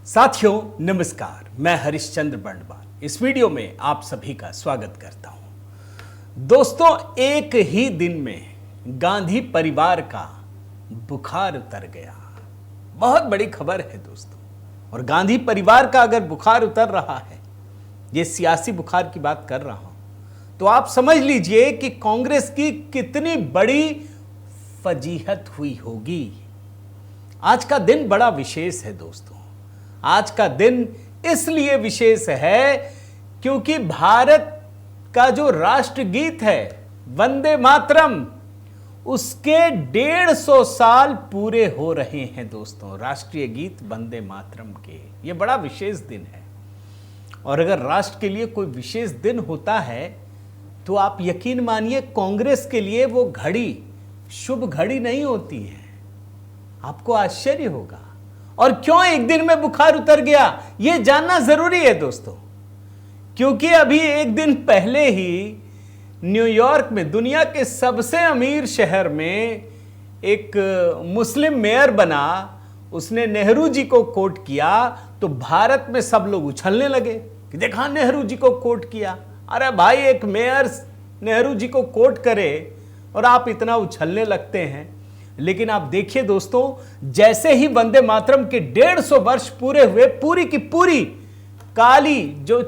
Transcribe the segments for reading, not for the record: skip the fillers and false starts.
साथियों नमस्कार, मैं हरिश्चंद्र बंडवाल इस वीडियो में आप सभी का स्वागत करता हूं। दोस्तों, एक ही दिन में गांधी परिवार का बुखार उतर गया। बहुत बड़ी खबर है दोस्तों। और गांधी परिवार का अगर बुखार उतर रहा है, ये सियासी बुखार की बात कर रहा हूं, तो आप समझ लीजिए कि कांग्रेस की कितनी बड़ी फजीहत हुई होगी। आज का दिन बड़ा विशेष है दोस्तों। आज का दिन इसलिए विशेष है क्योंकि भारत का जो राष्ट्रगीत है वंदे मातरम, उसके 150 साल पूरे हो रहे हैं दोस्तों। राष्ट्रीय गीत वंदे मातरम के ये बड़ा विशेष दिन है। और अगर राष्ट्र के लिए कोई विशेष दिन होता है तो आप यकीन मानिए कांग्रेस के लिए वो घड़ी शुभ घड़ी नहीं होती है। आपको आश्चर्य होगा। और क्यों एक दिन में बुखार उतर गया, यह जानना जरूरी है दोस्तों। क्योंकि अभी एक दिन पहले ही न्यूयॉर्क में, दुनिया के सबसे अमीर शहर में, एक मुस्लिम मेयर बना। उसने नेहरू जी को कोट किया तो भारत में सब लोग उछलने लगे कि देखा नेहरू जी को कोट किया। अरे भाई, एक मेयर नेहरू जी को कोट करे और आप इतना उछलने लगते हैं। लेकिन आप देखिए दोस्तों, जैसे ही वंदे मातरम के 150 वर्ष पूरे हुए, पूरी की पूरी काली जो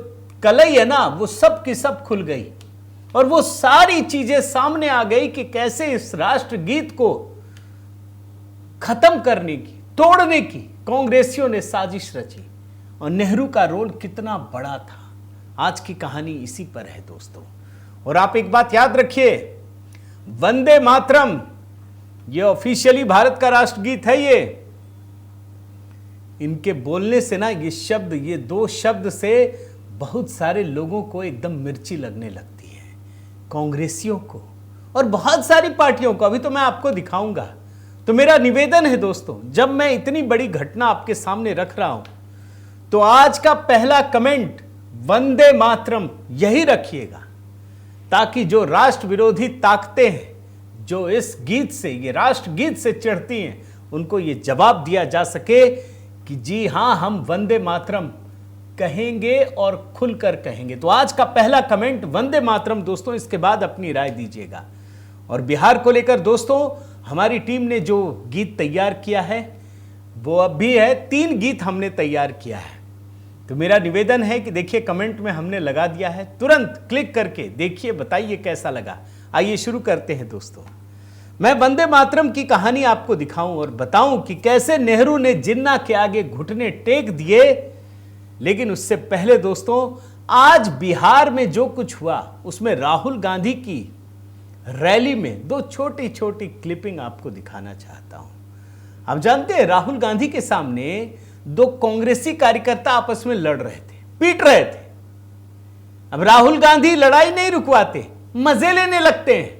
कलई है ना, वो सब की सब खुल गई। और वो सारी चीजें सामने आ गई कि कैसे इस राष्ट्रगीत को खत्म करने की, तोड़ने की कांग्रेसियों ने साजिश रची। और नेहरू का रोल कितना बड़ा था। आज की कहानी इसी पर है दोस्तों। और आप एक बात याद रखिए, वंदे मातरम ये ऑफिशियली भारत का राष्ट्रगीत है। ये इनके बोलने से ना, ये शब्द, ये दो शब्द से बहुत सारे लोगों को एकदम मिर्ची लगने लगती है, कांग्रेसियों को और बहुत सारी पार्टियों को। अभी तो मैं आपको दिखाऊंगा। तो मेरा निवेदन है दोस्तों, जब मैं इतनी बड़ी घटना आपके सामने रख रहा हूं, तो आज का पहला कमेंट वंदे मातरम यही रखिएगा, ताकि जो राष्ट्र विरोधी ताकतें हैं, जो इस गीत से, ये राष्ट्र गीत से चिढ़ती हैं, उनको ये जवाब दिया जा सके कि जी हां, हम वंदे मातरम कहेंगे और खुलकर कहेंगे। तो आज का पहला कमेंट वंदे मातरम दोस्तों। इसके बाद अपनी राय दीजिएगा। और बिहार को लेकर दोस्तों, हमारी टीम ने जो गीत तैयार किया है वो अब भी है। 3 गीत हमने तैयार किया है। तो मेरा निवेदन है कि देखिए, कमेंट में हमने लगा दिया है, तुरंत क्लिक करके देखिए, बताइए कैसा लगा। आइए शुरू करते हैं दोस्तों। मैं वंदे मातरम की कहानी आपको दिखाऊं और बताऊं कि कैसे नेहरू ने जिन्ना के आगे घुटने टेक दिए। लेकिन उससे पहले दोस्तों, आज बिहार में जो कुछ हुआ, उसमें राहुल गांधी की रैली में 2 छोटी छोटी क्लिपिंग आपको दिखाना चाहता हूं। आप जानते हैं, राहुल गांधी के सामने 2 कांग्रेसी कार्यकर्ता आपस में लड़ रहे थे, पीट रहे थे। अब राहुल गांधी लड़ाई नहीं रुकवाते, मजे लेने लगते हैं।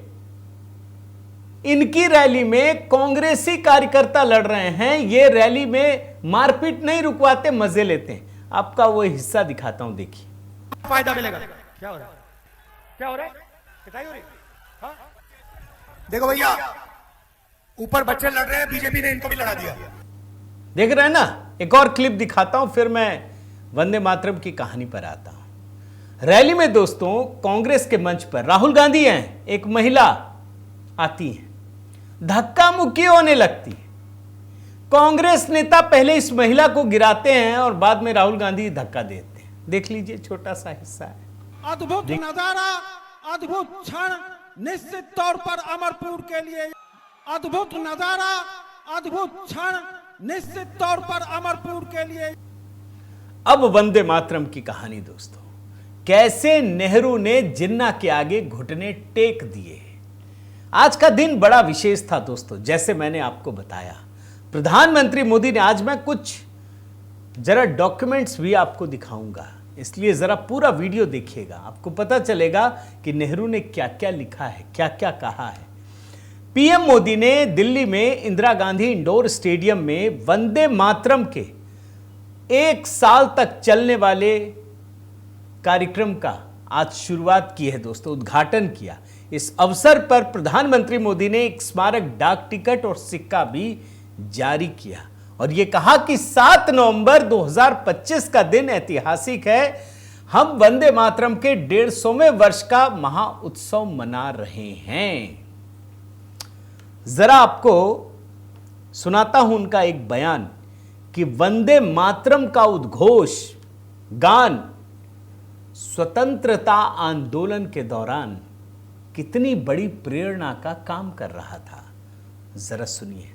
इनकी रैली में कांग्रेसी कार्यकर्ता लड़ रहे हैं, ये रैली में मारपीट नहीं रुकवाते, मजे लेते हैं। आपका वो हिस्सा दिखाता हूं, देखिए। फायदा मिलेगा। क्या हो रहा है? क्या हो रहा है? पिटाई हो रही? हाँ? देखो भैया, ऊपर बच्चे लड़ रहे हैं, बीजेपी ने इनको भी लड़ा दिया। देख रहे हैं ना? एक और क्लिप दिखाता हूं, फिर मैं वंदे मातरम की कहानी पर आता हूं। रैली में दोस्तों, कांग्रेस के मंच पर राहुल गांधी हैं, एक महिला आती है, धक्का मुक्की होने लगती है। कांग्रेस नेता पहले इस महिला को गिराते हैं और बाद में राहुल गांधी धक्का देते हैं। देख लीजिए, छोटा सा हिस्सा है। अद्भुत नजारा, अद्भुत क्षण, निश्चित तौर पर अमरपुर के लिए अद्भुत नजारा, अद्भुत क्षण, निश्चित तौर पर अमरपुर के लिए। अब वंदे मातरम की कहानी दोस्तों, कैसे नेहरू ने जिन्ना के आगे घुटने टेक दिए। आज का दिन बड़ा विशेष था दोस्तों। जैसे मैंने आपको बताया, प्रधानमंत्री मोदी ने, आज मैं कुछ जरा डॉक्यूमेंट्स भी आपको दिखाऊंगा, इसलिए जरा पूरा वीडियो देखिएगा। आपको पता चलेगा कि नेहरू ने क्या क्या लिखा है, क्या क्या कहा है। पीएम मोदी ने दिल्ली में इंदिरा गांधी इंडोर स्टेडियम में वंदे मातरम के 1 साल तक चलने वाले कार्यक्रम का आज शुरुआत की है दोस्तों, उद्घाटन किया। इस अवसर पर प्रधानमंत्री मोदी ने एक स्मारक डाक टिकट और सिक्का भी जारी किया। और यह कहा कि 7 नवंबर 2025 का दिन ऐतिहासिक है। हम वंदे मातरम के 150वें वर्ष का महाउत्सव मना रहे हैं। जरा आपको सुनाता हूं उनका एक बयान कि वंदे मातरम का उद्घोष गान स्वतंत्रता आंदोलन के दौरान कितनी बड़ी प्रेरणा का काम कर रहा था। जरा सुनिए।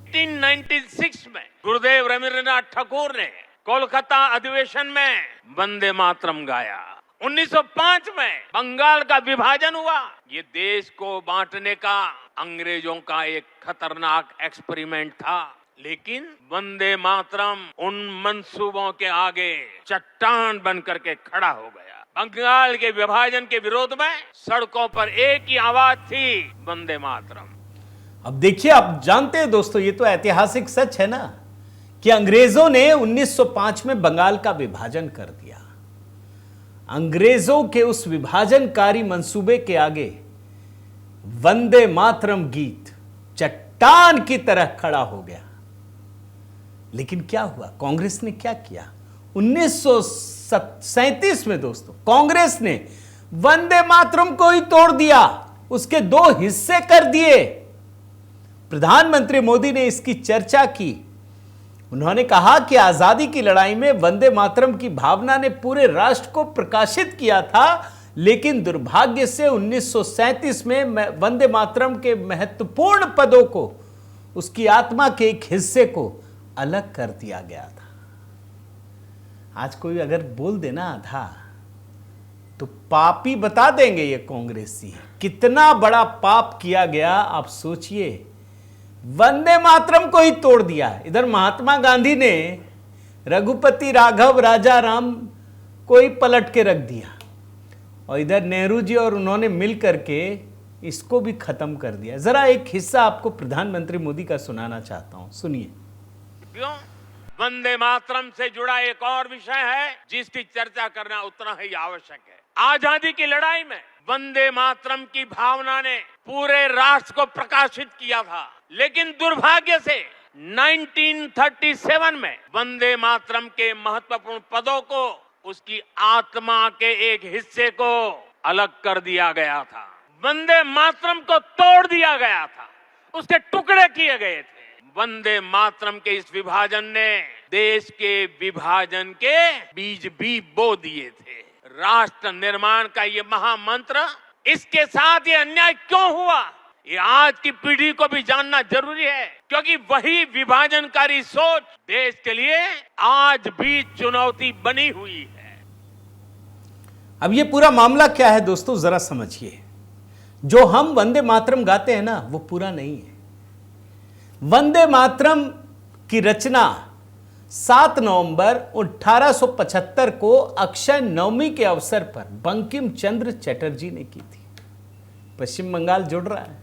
1996 में गुरुदेव रवींद्रनाथ ठाकुर ने कोलकाता अधिवेशन में वंदे मातरम गाया। 1905 में बंगाल का विभाजन हुआ। ये देश को बांटने का अंग्रेजों का एक खतरनाक एक्सपेरिमेंट था, लेकिन वंदे मातरम उन मंसूबों के आगे चट्टान बनकर के खड़ा हो गया। बंगाल के विभाजन के विरोध में सड़कों पर एक ही आवाज थी, वंदे मातरम। अब देखिए, आप जानते हैं दोस्तों, ये तो ऐतिहासिक सच है ना कि अंग्रेजों ने 1905 में बंगाल का विभाजन कर दिया। अंग्रेजों के उस विभाजनकारी मंसूबे के आगे वंदे मातरम गीत चट्टान की तरह खड़ा हो गया। लेकिन क्या हुआ? कांग्रेस ने क्या किया? 1937 में दोस्तों कांग्रेस ने वंदे मातरम को ही तोड़ दिया, उसके 2 हिस्से कर दिए। प्रधानमंत्री मोदी ने इसकी चर्चा की। उन्होंने कहा कि आजादी की लड़ाई में वंदे मातरम की भावना ने पूरे राष्ट्र को प्रकाशित किया था, लेकिन दुर्भाग्य से 1937 में वंदे मातरम के महत्वपूर्ण पदों को, उसकी आत्मा के एक हिस्से को अलग कर दिया गया था। आज कोई अगर बोल देना आधा तो पापी बता देंगे ये कांग्रेसी। कितना बड़ा पाप किया गया आप सोचिए। वंदे मातरम को ही तोड़ दिया। इधर महात्मा गांधी ने रघुपति राघव राजा राम को ही पलट के रख दिया, और इधर नेहरू जी और उन्होंने मिल करके इसको भी खत्म कर दिया। जरा एक हिस्सा आपको प्रधानमंत्री मोदी का सुनाना चाहता हूं, सुनिए। क्यों? वंदे मातरम से जुड़ा एक और विषय है जिसकी चर्चा करना उतना ही आवश्यक है। आजादी की लड़ाई में वंदे मातरम की भावना ने पूरे राष्ट्र को प्रकाशित किया था, लेकिन दुर्भाग्य से 1937 में वंदे मातरम के महत्वपूर्ण पदों को, उसकी आत्मा के एक हिस्से को अलग कर दिया गया था। वंदे मातरम को तोड़ दिया गया था, उसके टुकड़े किए गए थे। वंदे मातरम के इस विभाजन ने देश के विभाजन के बीज भी बो दिए थे। राष्ट्र निर्माण का ये महामंत्र, इसके साथ ये अन्याय क्यों हुआ, ये आज की पीढ़ी को भी जानना जरूरी है, क्योंकि वही विभाजनकारी सोच देश के लिए आज भी चुनौती बनी हुई है। अब ये पूरा मामला क्या है दोस्तों, जरा समझिए। जो हम वंदे मातरम गाते हैं ना, वो पूरा नहीं है। वंदे मातरम की रचना 7 नवंबर 1875 को अक्षय नवमी के अवसर पर बंकिम चंद्र चटर्जी ने की थी। पश्चिम बंगाल जुड़ रहा है।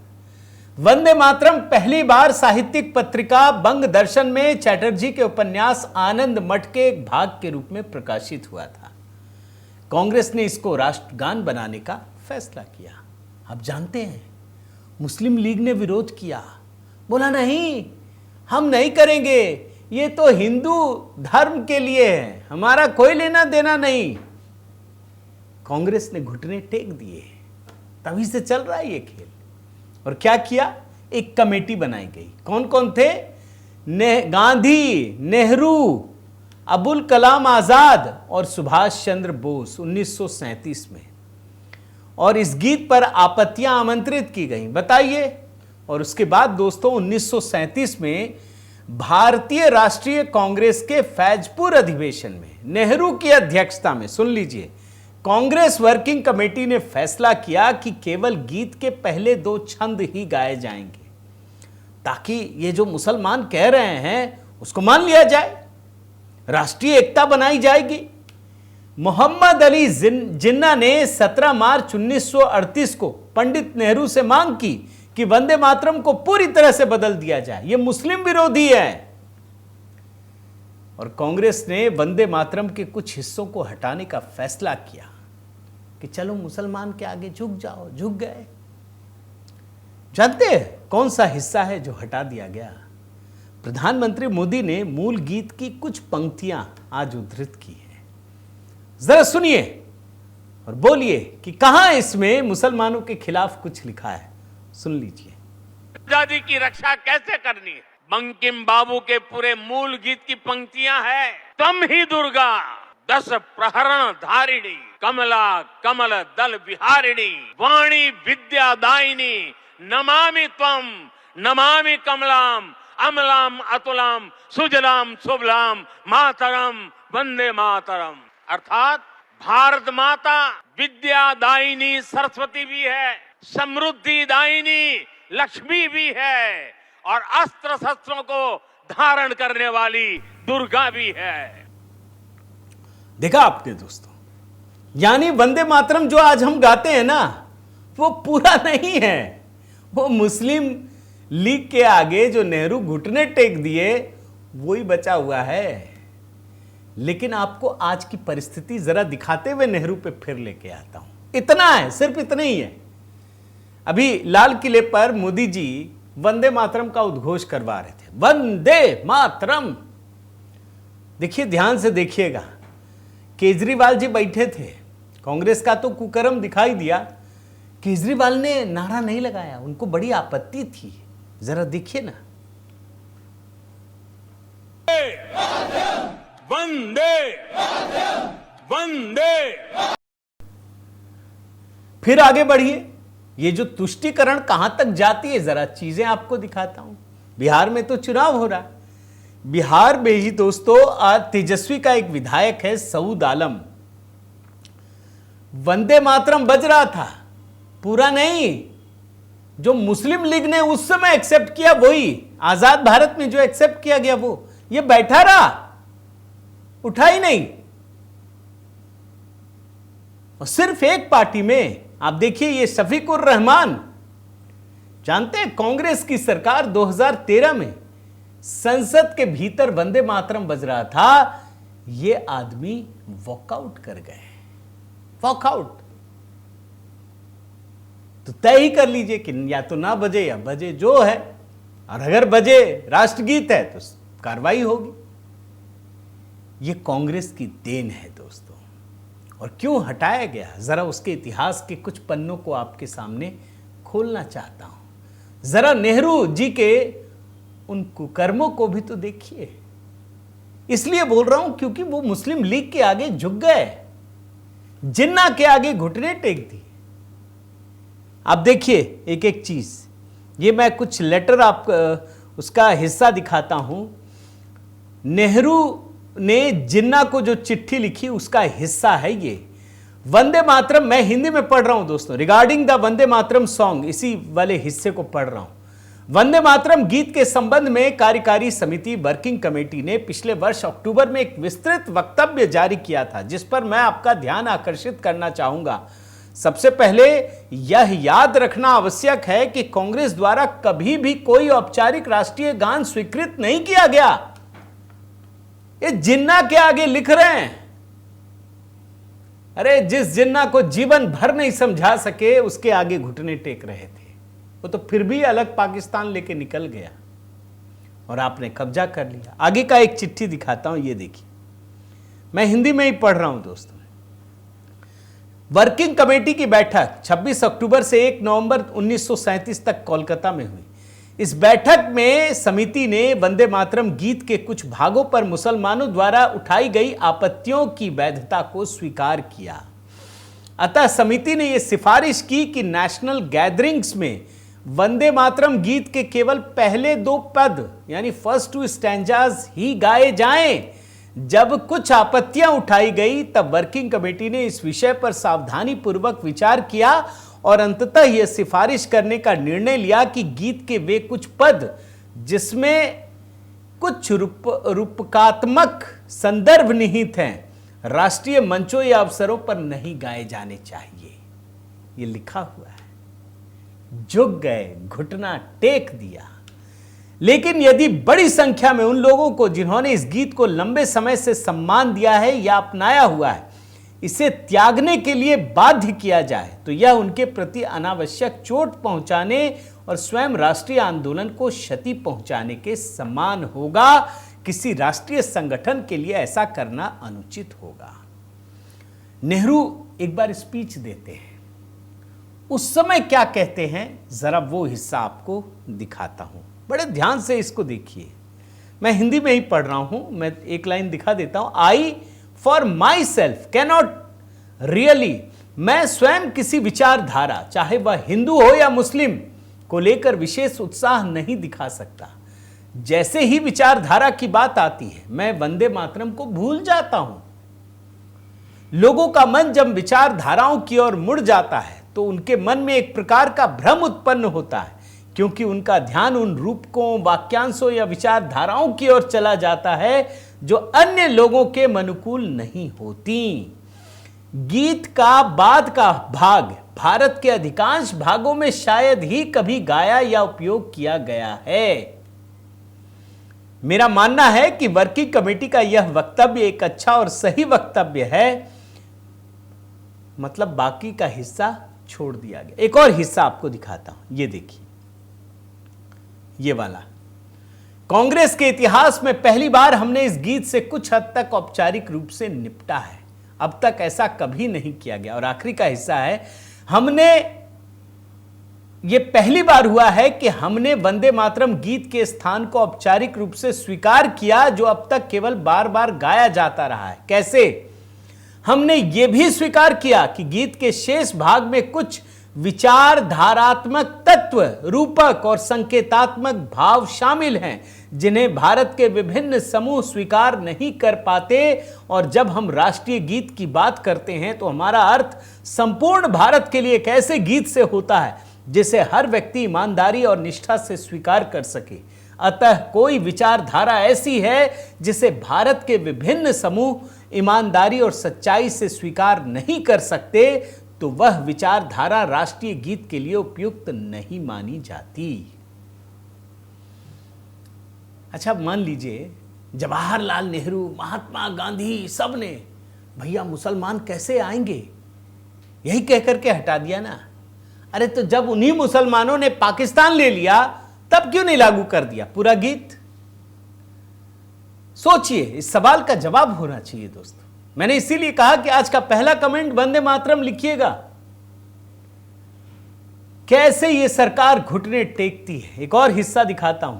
वंदे मातरम पहली बार साहित्यिक पत्रिका बंग दर्शन में चटर्जी के उपन्यास आनंद मठ के एक भाग के रूप में प्रकाशित हुआ था। कांग्रेस ने इसको राष्ट्रगान बनाने का फैसला किया। आप जानते हैं, मुस्लिम लीग ने विरोध किया, बोला नहीं, हम नहीं करेंगे, ये तो हिंदू धर्म के लिए है, हमारा कोई लेना देना नहीं। कांग्रेस ने घुटने टेक दिए। तभी से चल रहा है ये खेल। और क्या किया? एक कमेटी बनाई गई। कौन कौन थे? गांधी, नेहरू, अबुल कलाम आजाद और सुभाष चंद्र बोस 1937 में। और इस गीत पर आपत्तियां आमंत्रित की गई, बताइए। और उसके बाद दोस्तों 1937 में भारतीय राष्ट्रीय कांग्रेस के फैजपुर अधिवेशन में नेहरू की अध्यक्षता में, सुन लीजिए, कांग्रेस वर्किंग कमेटी ने फैसला किया कि केवल गीत के पहले 2 छंद ही गाए जाएंगे, ताकि ये जो मुसलमान कह रहे हैं उसको मान लिया जाए, राष्ट्रीय एकता बनाई जाएगी। मोहम्मद अली जिन्ना ने 17 मार्च 1938 को पंडित नेहरू से मांग की कि वंदे मातरम को पूरी तरह से बदल दिया जाए, यह मुस्लिम विरोधी है। और कांग्रेस ने वंदे मातरम के कुछ हिस्सों को हटाने का फैसला किया कि चलो मुसलमान के आगे झुक जाओ, झुक गए। जानते हैं कौन सा हिस्सा है जो हटा दिया गया? प्रधानमंत्री मोदी ने मूल गीत की कुछ पंक्तियां आज उद्धृत की हैं। जरा सुनिए और बोलिए कि कहां इसमें मुसलमानों के खिलाफ कुछ लिखा है। सुन लीजिए। आजादी की रक्षा कैसे करनी है, बंकिम बाबू के पूरे मूल गीत की पंक्तियां हैं। तुम ही दुर्गा 10 प्रहरण धारिणी, कमला कमल दल विहारिणी, वाणी विद्या दायिनी, नमामि त्वम नमामि कमलाम, अमलाम अतुलाम, सुजलाम सुबलाम, मातरम वंदे मातरम। अर्थात भारत माता विद्या दायिनी सरस्वती भी है, समृद्धि दायिनी लक्ष्मी भी है, और अस्त्र शस्त्रों को धारण करने वाली दुर्गा भी है। देखा आपने दोस्तों, यानी वंदे मातरम जो आज हम गाते हैं ना, वो पूरा नहीं है। वो मुस्लिम लीग के आगे जो नेहरू घुटने टेक दिए वही बचा हुआ है। लेकिन आपको आज की परिस्थिति जरा दिखाते हुए नेहरू पे फिर लेके आता हूं। इतना है, सिर्फ इतना ही है। अभी लाल किले पर मोदी जी वंदे मातरम का उद्घोष करवा रहे थे, वंदे मातरम। देखिए, ध्यान से देखिएगा, केजरीवाल जी बैठे थे, कांग्रेस का तो कुकर्म दिखाई दिया। केजरीवाल ने नारा नहीं लगाया, उनको बड़ी आपत्ति थी। जरा देखिए ना। वंदे वंदे। फिर आगे बढ़िए। ये जो तुष्टीकरण कहां तक जाती है, जरा चीजें आपको दिखाता हूं। बिहार में तो चुनाव हो रहा है। बिहार में ही दोस्तों आज तेजस्वी का एक विधायक है सऊद आलम, वंदे मातरम बज रहा था, पूरा नहीं। जो मुस्लिम लीग ने उस समय एक्सेप्ट किया वही, आजाद भारत में जो एक्सेप्ट किया गया वो, ये बैठा रहा, उठा ही नहीं। और सिर्फ एक पार्टी में आप देखिए, ये शफीकुर रहमान, जानते हैं कांग्रेस की सरकार 2013 में संसद के भीतर वंदे मातरम बज रहा था, ये आदमी वॉकआउट कर गए। वॉकआउट। तो तय ही कर लीजिए कि या तो ना बजे या बजे, जो है। और अगर बजे राष्ट्रगीत है तो कार्रवाई होगी। ये कांग्रेस की देन है दोस्तों। और क्यों हटाया गया, जरा उसके इतिहास के कुछ पन्नों को आपके सामने खोलना चाहता हूं। जरा नेहरू जी के उन कुकर्मों को भी तो देखिए। इसलिए बोल रहा हूं क्योंकि वो मुस्लिम लीग के आगे झुक गए, जिन्ना के आगे घुटने टेक दी। आप देखिए एक एक चीज। ये मैं कुछ लेटर आप उसका हिस्सा दिखाता हूं। नेहरू ने जिन्ना को जो चिट्ठी लिखी उसका हिस्सा है ये। वंदे मातरम, मैं हिंदी में पढ़ रहा हूं दोस्तों, regarding the Vande Mataram song, इसी वाले हिस्से को पढ़ रहा हूं। वंदे मातरम गीत के संबंध में कार्यकारी समिति वर्किंग कमेटी ने पिछले वर्ष अक्टूबर में एक विस्तृत वक्तव्य जारी किया था, जिस पर मैं आपका ध्यान आकर्षित करना चाहूंगा। सबसे पहले यह याद रखना आवश्यक है कि कांग्रेस द्वारा कभी भी कोई औपचारिक राष्ट्रीय गान स्वीकृत नहीं किया गया। ये जिन्ना के आगे लिख रहे हैं। अरे जिस जिन्ना को जीवन भर नहीं समझा सके, उसके आगे घुटने टेक रहे थे। वो तो फिर भी अलग पाकिस्तान लेके निकल गया और आपने कब्जा कर लिया। आगे का एक चिट्ठी दिखाता हूं, ये देखिए। मैं हिंदी में ही पढ़ रहा हूं दोस्तों। वर्किंग कमेटी की बैठक 26 अक्टूबर से 1 नवंबर 1937 तक कोलकाता में हुई। इस बैठक में समिति ने वंदे मातरम गीत के कुछ भागों पर मुसलमानों द्वारा उठाई गई आपत्तियों की वैधता को स्वीकार किया। अतः समिति ने यह सिफारिश की कि नेशनल गैदरिंग्स में वंदे मातरम गीत के केवल पहले 2 पद यानी फर्स्ट 2 स्टैंजाज ही गाए जाएं। जब कुछ आपत्तियां उठाई गई तब वर्किंग कमेटी ने इस विषय पर सावधानी पूर्वक विचार किया और अंततः यह सिफारिश करने का निर्णय लिया कि गीत के वे कुछ पद जिसमें कुछ रूपकात्मक संदर्भ निहित हैं, राष्ट्रीय मंचों या अवसरों पर नहीं गाए जाने चाहिए। यह लिखा हुआ है। झुक गए, घुटना टेक दिया। लेकिन यदि बड़ी संख्या में उन लोगों को जिन्होंने इस गीत को लंबे समय से सम्मान दिया है या अपनाया हुआ है, इसे त्यागने के लिए बाध्य किया जाए तो यह उनके प्रति अनावश्यक चोट पहुंचाने और स्वयं राष्ट्रीय आंदोलन को क्षति पहुंचाने के समान होगा। किसी राष्ट्रीय संगठन के लिए ऐसा करना अनुचित होगा। नेहरू एक बार स्पीच देते हैं, उस समय क्या कहते हैं जरा वो हिस्सा आपको दिखाता हूं, बड़े ध्यान से इसको देखिए। मैं हिंदी में ही पढ़ रहा हूं, मैं एक लाइन दिखा देता हूं। I for my self cannot really, मैं स्वयं किसी विचारधारा, चाहे वह हिंदू हो या मुस्लिम, को लेकर विशेष उत्साह नहीं दिखा सकता। जैसे ही विचारधारा की बात आती है मैं वंदे मातरम को भूल जाता हूं। लोगों का मन जब विचारधाराओं की ओर मुड़ जाता है तो उनके मन में एक प्रकार का भ्रम उत्पन्न होता है, क्योंकि उनका ध्यान उन रूपकों, वाक्यांशों या विचारधाराओं की ओर चला जाता है जो अन्य लोगों के अनुकूल नहीं होती। गीत का बाद का भाग भारत के अधिकांश भागों में शायद ही कभी गाया या उपयोग किया गया है। मेरा मानना है कि वर्किंग कमेटी का यह वक्तव्य एक अच्छा और सही वक्तव्य है, मतलब बाकी का हिस्सा छोड़ दिया गया। एक और हिस्सा आपको दिखाता हूं, ये देखिए, ये वाला। कांग्रेस के इतिहास में पहली बार हमने इस गीत से कुछ हद तक औपचारिक रूप से निपटा है, अब तक ऐसा कभी नहीं किया गया। और आखिरी का हिस्सा है, ये पहली बार हुआ है कि हमने वंदे मातरम गीत के स्थान को औपचारिक रूप से स्वीकार किया, जो अब तक केवल बार बार गाया जाता रहा है। कैसे? हमने यह भी स्वीकार किया कि गीत के शेष भाग में कुछ विचारधारात्मक तत्व, रूपक और संकेतात्मक भाव शामिल हैं, जिन्हें भारत के विभिन्न समूह स्वीकार नहीं कर पाते। और जब हम राष्ट्रीय गीत की बात करते हैं तो हमारा अर्थ संपूर्ण भारत के लिए एक ऐसे गीत से होता है जिसे हर व्यक्ति ईमानदारी और निष्ठा से स्वीकार कर सके। अतः कोई विचारधारा ऐसी है जिसे भारत के विभिन्न समूह ईमानदारी और सच्चाई से स्वीकार नहीं कर सकते, तो वह विचारधारा राष्ट्रीय गीत के लिए उपयुक्त नहीं मानी जाती। अच्छा, मान लीजिए जवाहरलाल नेहरू, महात्मा गांधी, सब ने भैया मुसलमान कैसे आएंगे यही कहकर के हटा दिया ना। अरे तो जब उन्हीं मुसलमानों ने पाकिस्तान ले लिया तब क्यों नहीं लागू कर दिया पूरा गीत? सोचिए, इस सवाल का जवाब होना चाहिए दोस्तों। मैंने इसीलिए कहा कि आज का पहला कमेंट वंदे मातरम लिखिएगा। कैसे ये सरकार घुटने टेकती है। एक और हिस्सा दिखाता हूं,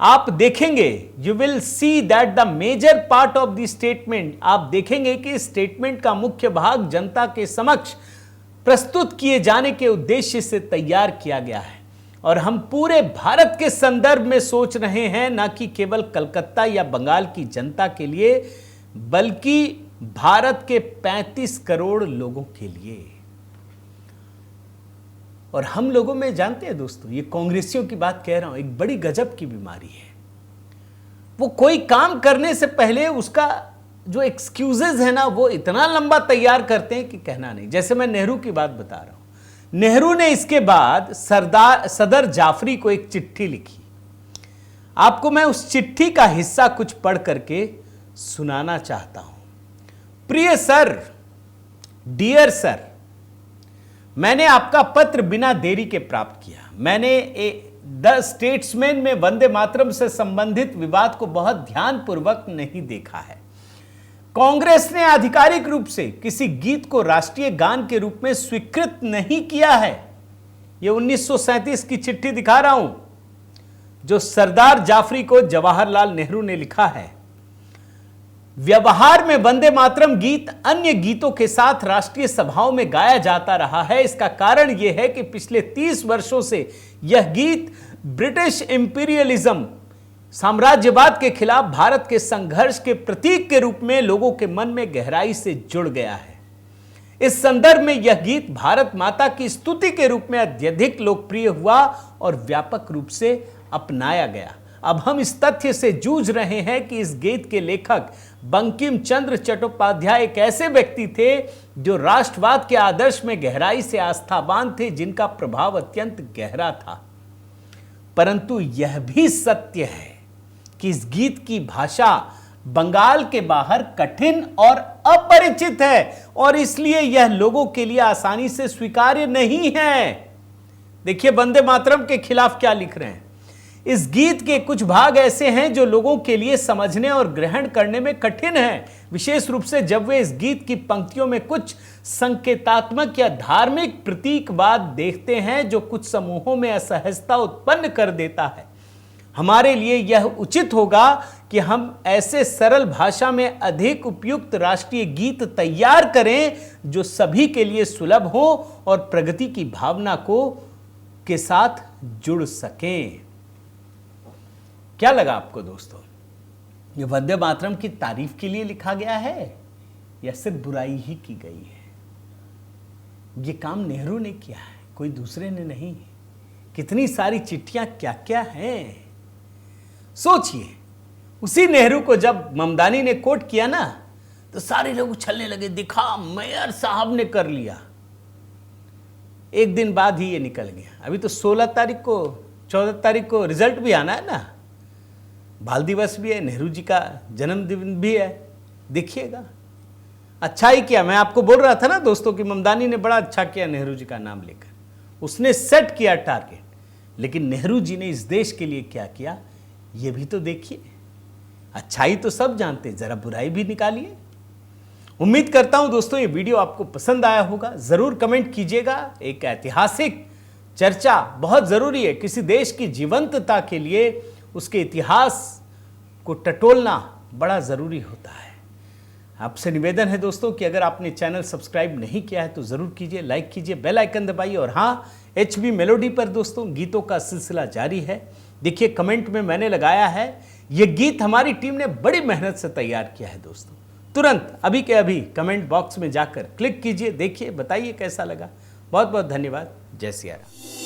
आप देखेंगे, you will see that the major part of the statement, आप देखेंगे कि स्टेटमेंट का मुख्य भाग जनता के समक्ष प्रस्तुत किए जाने के उद्देश्य से तैयार किया गया है और हम पूरे भारत के संदर्भ में सोच रहे हैं, ना कि केवल कलकत्ता या बंगाल की जनता के लिए, बल्कि भारत के 35 करोड़ लोगों के लिए। और हम लोगों में, जानते हैं दोस्तों, ये कांग्रेसियों की बात कह रहा हूं, एक बड़ी गजब की बीमारी है। वो कोई काम करने से पहले उसका जो एक्सक्यूजेज है ना, वो इतना लंबा तैयार करते हैं कि कहना नहीं। जैसे मैं नेहरू की बात बता रहा हूं, नेहरू ने इसके बाद सदर जाफरी को एक चिट्ठी लिखी। आपको मैं उस चिट्ठी का हिस्सा कुछ पढ़ करके सुनाना चाहता हूं। प्रिय सर, डियर सर, मैंने आपका पत्र बिना देरी के प्राप्त किया। मैंने द स्टेट्समैन में वंदे मातरम से संबंधित विवाद को बहुत ध्यानपूर्वक नहीं देखा है। कांग्रेस ने आधिकारिक रूप से किसी गीत को राष्ट्रीय गान के रूप में स्वीकृत नहीं किया है। यह 1937 की चिट्ठी दिखा रहा हूं जो सरदार जाफरी को जवाहरलाल नेहरू ने लिखा है। व्यवहार में वंदे मातरम गीत अन्य गीतों के साथ राष्ट्रीय सभाओं में गाया जाता रहा है। इसका कारण यह है कि पिछले 30 वर्षों से यह गीत ब्रिटिश इंपीरियलिज्म, साम्राज्यवाद के खिलाफ भारत के संघर्ष के प्रतीक के रूप में लोगों के मन में गहराई से जुड़ गया है। इस संदर्भ में यह गीत भारत माता की स्तुति के रूप में अत्यधिक लोकप्रिय हुआ और व्यापक रूप से अपनाया गया। अब हम इस तथ्य से जूझ रहे हैं कि इस गीत के लेखक बंकिम चंद्र चट्टोपाध्याय एक ऐसे व्यक्ति थे जो राष्ट्रवाद के आदर्श में गहराई से आस्थावान थे, जिनका प्रभाव अत्यंत गहरा था। परंतु यह भी सत्य है कि इस गीत की भाषा बंगाल के बाहर कठिन और अपरिचित है और इसलिए यह लोगों के लिए आसानी से स्वीकार्य नहीं है। देखिए वंदे मातरम के खिलाफ क्या लिख रहे हैं। इस गीत के कुछ भाग ऐसे हैं जो लोगों के लिए समझने और ग्रहण करने में कठिन है, विशेष रूप से जब वे इस गीत की पंक्तियों में कुछ संकेतात्मक या धार्मिक प्रतीकवाद देखते हैं जो कुछ समूहों में असहजता उत्पन्न कर देता है। हमारे लिए यह उचित होगा कि हम ऐसे सरल भाषा में अधिक उपयुक्त राष्ट्रीय गीत तैयार करें जो सभी के लिए सुलभ हो और प्रगति की भावना के साथ जुड़ सकें। क्या लगा आपको दोस्तों? ये वंदे मातरम की तारीफ के लिए लिखा गया है या सिर्फ बुराई ही की गई है? ये काम नेहरू ने किया है, कोई दूसरे ने नहीं। कितनी सारी चिट्ठियां क्या क्या हैं सोचिए। उसी नेहरू को जब ममदानी ने कोट किया ना तो सारे लोग उछलने लगे, दिखा मेयर साहब ने कर लिया। एक दिन बाद ही ये निकल गया। अभी तो 16 तारीख को 14 तारीख को रिजल्ट भी आना है ना, बाल दिवस भी है, नेहरू जी का जन्मदिन भी है, देखिएगा। अच्छा ही किया, मैं आपको बोल रहा था ना दोस्तों कि ममदानी ने बड़ा अच्छा किया नेहरू जी का नाम लेकर, उसने सेट किया टारगेट। लेकिन नेहरू जी ने इस देश के लिए क्या किया ये भी तो देखिए। अच्छाई तो सब जानते, जरा बुराई भी निकालिए। उम्मीद करता हूं दोस्तों ये वीडियो आपको पसंद आया होगा, जरूर कमेंट कीजिएगा। एक ऐतिहासिक चर्चा बहुत जरूरी है। किसी देश की जीवंतता के लिए उसके इतिहास को टटोलना बड़ा जरूरी होता है। आपसे निवेदन है दोस्तों कि अगर आपने चैनल सब्सक्राइब नहीं किया है तो जरूर कीजिए, लाइक कीजिए, बेल आइकन दबाइए। और हाँ, HB मेलोडी पर दोस्तों गीतों का सिलसिला जारी है। देखिए कमेंट में मैंने लगाया है, ये गीत हमारी टीम ने बड़ी मेहनत से तैयार किया है दोस्तों। तुरंत अभी के अभी कमेंट बॉक्स में जाकर क्लिक कीजिए, देखिए, बताइए कैसा लगा। बहुत बहुत धन्यवाद। जय सिया राम।